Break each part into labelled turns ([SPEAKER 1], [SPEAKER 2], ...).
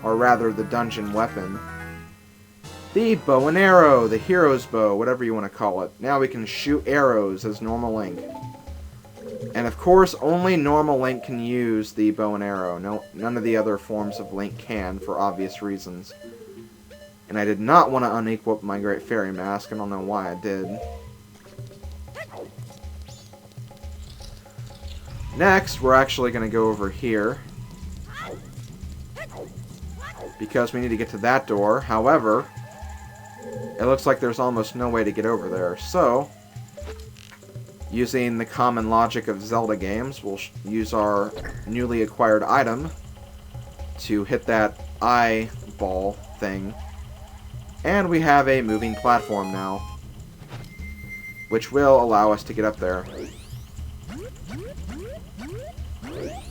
[SPEAKER 1] Or rather, the dungeon weapon. The bow and arrow, the hero's bow, whatever you want to call it. Now we can shoot arrows as normal Link. And of course, only normal Link can use the bow and arrow. No, none of the other forms of Link can, for obvious reasons. And I did not want to unequip my Great Fairy Mask. I don't know why I did. Next, we're actually going to go over here. Because we need to get to that door. However, it looks like there's almost no way to get over there. So, using the common logic of Zelda games, we'll use our newly acquired item to hit that eyeball thing. And we have a moving platform now, which will allow us to get up there.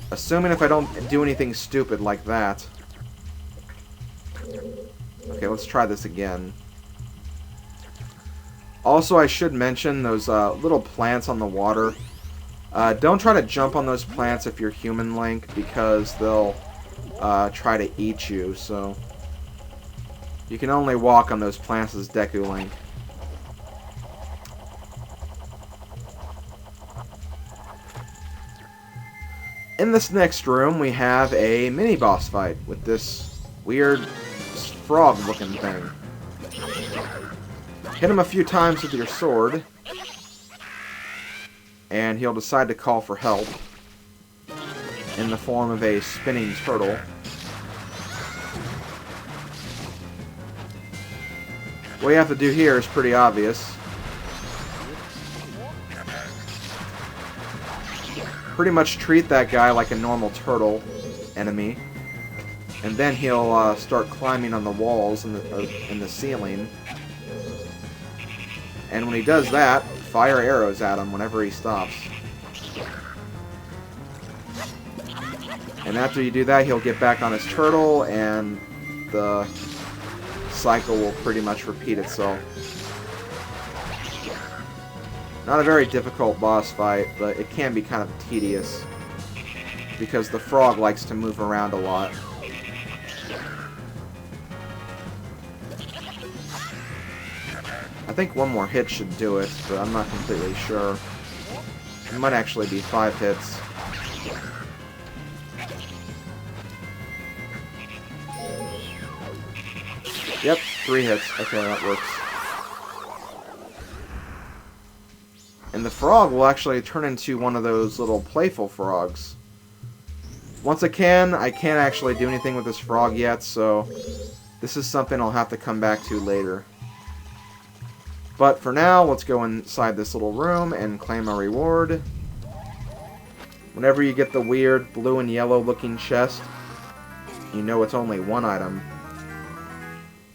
[SPEAKER 1] Assuming if I don't do anything stupid like that. Okay, let's try this again. Also, I should mention those little plants on the water. Don't try to jump on those plants if you're human Link, because they'll try to eat you, so... You can only walk on those plants as Deku Link. In this next room, we have a mini-boss fight with this weird frog-looking thing. Hit him a few times with your sword, and he'll decide to call for help in the form of a spinning turtle. What you have to do here is pretty obvious. Pretty much treat that guy like a normal turtle enemy, and then he'll start climbing on the walls in the ceiling. And when he does that, fire arrows at him whenever he stops. And after you do that, he'll get back on his turtle, and the cycle will pretty much repeat itself. Not a very difficult boss fight, but it can be kind of tedious, because the frog likes to move around a lot. I think one more hit should do it, but I'm not completely sure. It might actually be 5 hits. Yep, 3 hits. Okay, that works. And the frog will actually turn into one of those little playful frogs. Once I can't actually do anything with this frog yet, so this is something I'll have to come back to later. But for now, let's go inside this little room and claim a reward. Whenever you get the weird blue and yellow looking chest, you know it's only one item.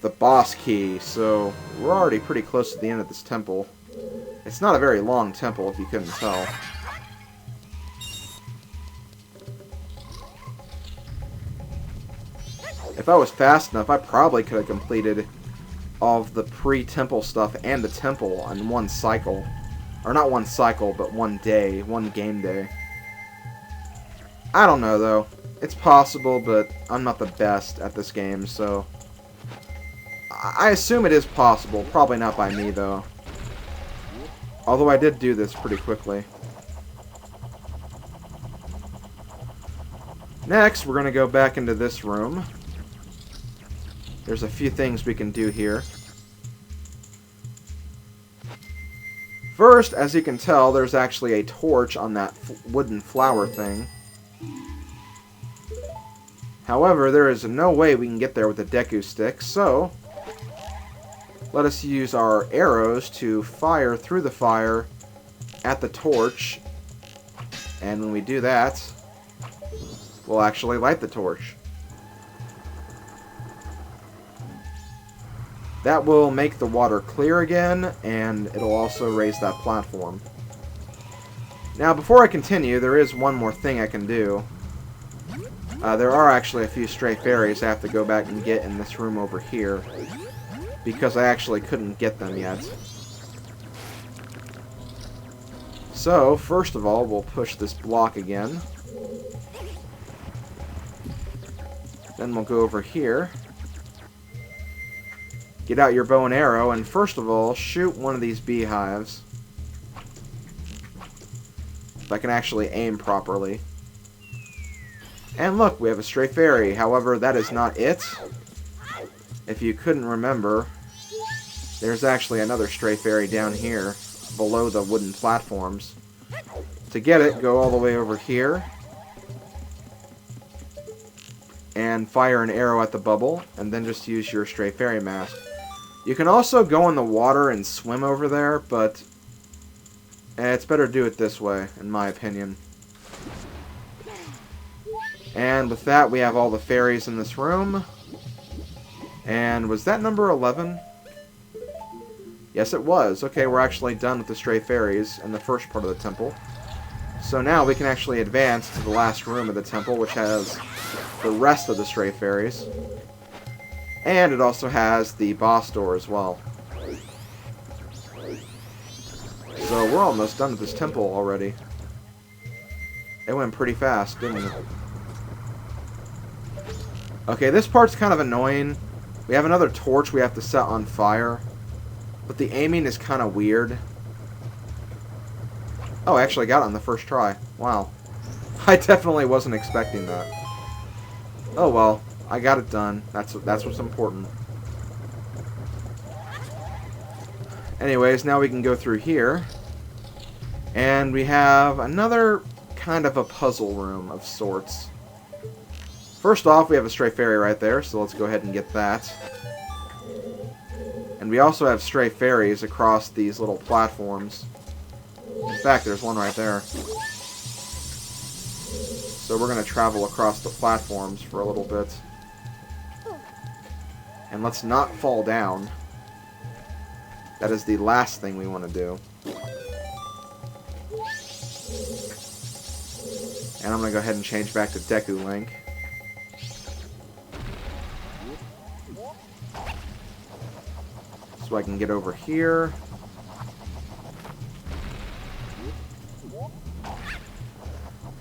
[SPEAKER 1] The boss key, so we're already pretty close to the end of this temple. It's not a very long temple, if you couldn't tell. If I was fast enough, I probably could have completed all of the pre-temple stuff and the temple in one cycle. Or not one cycle, but one day, one game day. I don't know, though. It's possible, but I'm not the best at this game, so... I assume it is possible. Probably not by me, though. Although I did do this pretty quickly. Next, we're going to go back into this room. There's a few things we can do here. First, as you can tell, there's actually a torch on that wooden flower thing. However, there is no way we can get there with a Deku Stick, so... let us use our arrows to fire through the fire at the torch. And when we do that, we'll actually light the torch. That will make the water clear again, and it'll also raise that platform. Now, before I continue, there is one more thing I can do. There are actually a few stray fairies I have to go back and get in this room over here, because I actually couldn't get them yet. So, first of all, we'll push this block again. Then we'll go over here. Get out your bow and arrow, and first of all, shoot one of these beehives. If I can actually aim properly. And look, we have a stray fairy. However, that is not it. If you couldn't remember, there's actually another stray fairy down here, below the wooden platforms. To get it, go all the way over here. And fire an arrow at the bubble, and then just use your stray fairy mask. You can also go in the water and swim over there, but it's better to do it this way, in my opinion. And with that, we have all the fairies in this room. And was that number 11? Yes, it was. Okay, we're actually done with the stray fairies in the first part of the temple. So now we can actually advance to the last room of the temple, which has the rest of the stray fairies. And it also has the boss door as well. So we're almost done with this temple already. It went pretty fast, didn't it? Okay, this part's kind of annoying. We have another torch we have to set on fire. But the aiming is kind of weird. Oh, I actually got it on the first try. Wow. I definitely wasn't expecting that. Oh well. I got it done. That's what's important. Anyways, now we can go through here. And we have another kind of a puzzle room of sorts. First off, we have a stray fairy right there, so let's go ahead and get that. And we also have stray fairies across these little platforms. In fact, there's one right there. So we're going to travel across the platforms for a little bit. And let's not fall down. That is the last thing we want to do. And I'm going to go ahead and change back to Deku Link. So I can get over here.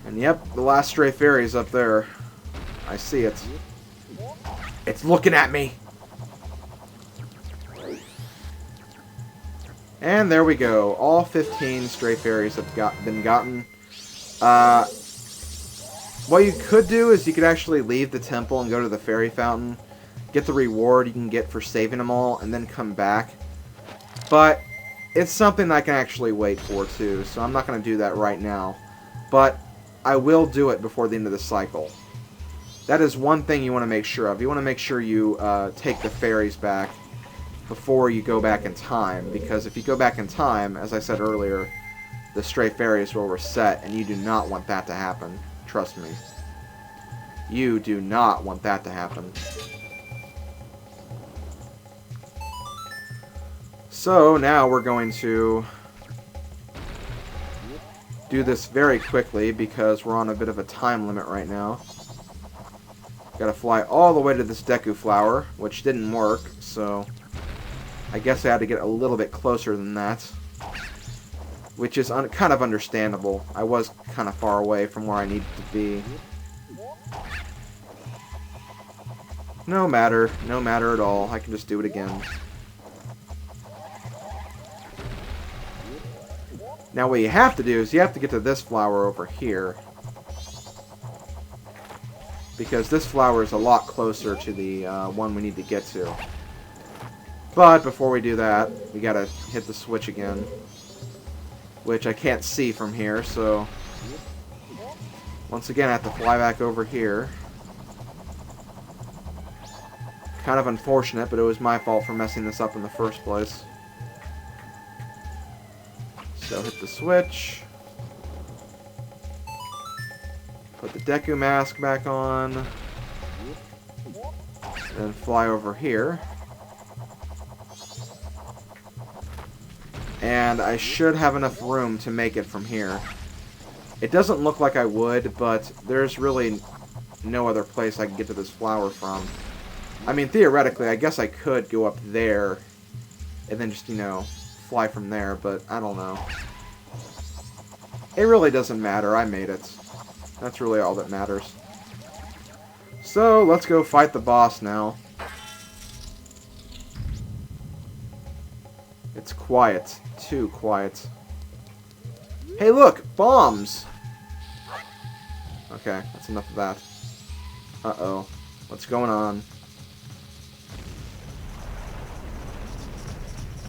[SPEAKER 1] And yep, the last stray fairy is up there. I see it. It's looking at me! And there we go. All 15 stray fairies have been gotten. What you could do is you could actually leave the temple and go to the fairy fountain. Get the reward you can get for saving them all, and then come back. But it's something I can actually wait for, too. So I'm not going to do that right now. But I will do it before the end of the cycle. That is one thing you want to make sure of. You want to make sure you take the fairies back before you go back in time, because if you go back in time, as I said earlier, the stray fairies will reset, and you do not want that to happen. Trust me. You do not want that to happen. So now we're going to do this very quickly because we're on a bit of a time limit right now. Gotta fly all the way to this Deku flower, which didn't work, so I guess I had to get a little bit closer than that. Which is kind of understandable. I was kind of far away from where I needed to be. No matter at all. I can just do it again. Now what you have to do is you have to get to this flower over here. Because this flower is a lot closer to the one we need to get to. But before we do that, we gotta hit the switch again. Which I can't see from here, so once again I have to fly back over here. Kind of unfortunate, but it was my fault for messing this up in the first place. So hit the switch. Put the Deku mask back on. Then fly over here. And I should have enough room to make it from here. It doesn't look like I would, but there's really no other place I can get to this flower from. I mean, theoretically, I guess I could go up there and then just, you know, fly from there, but I don't know. It really doesn't matter. I made it. That's really all that matters. So, let's go fight the boss now. It's quiet. Too quiet. Hey, look! Bombs! Okay, that's enough of that. Uh-oh. What's going on?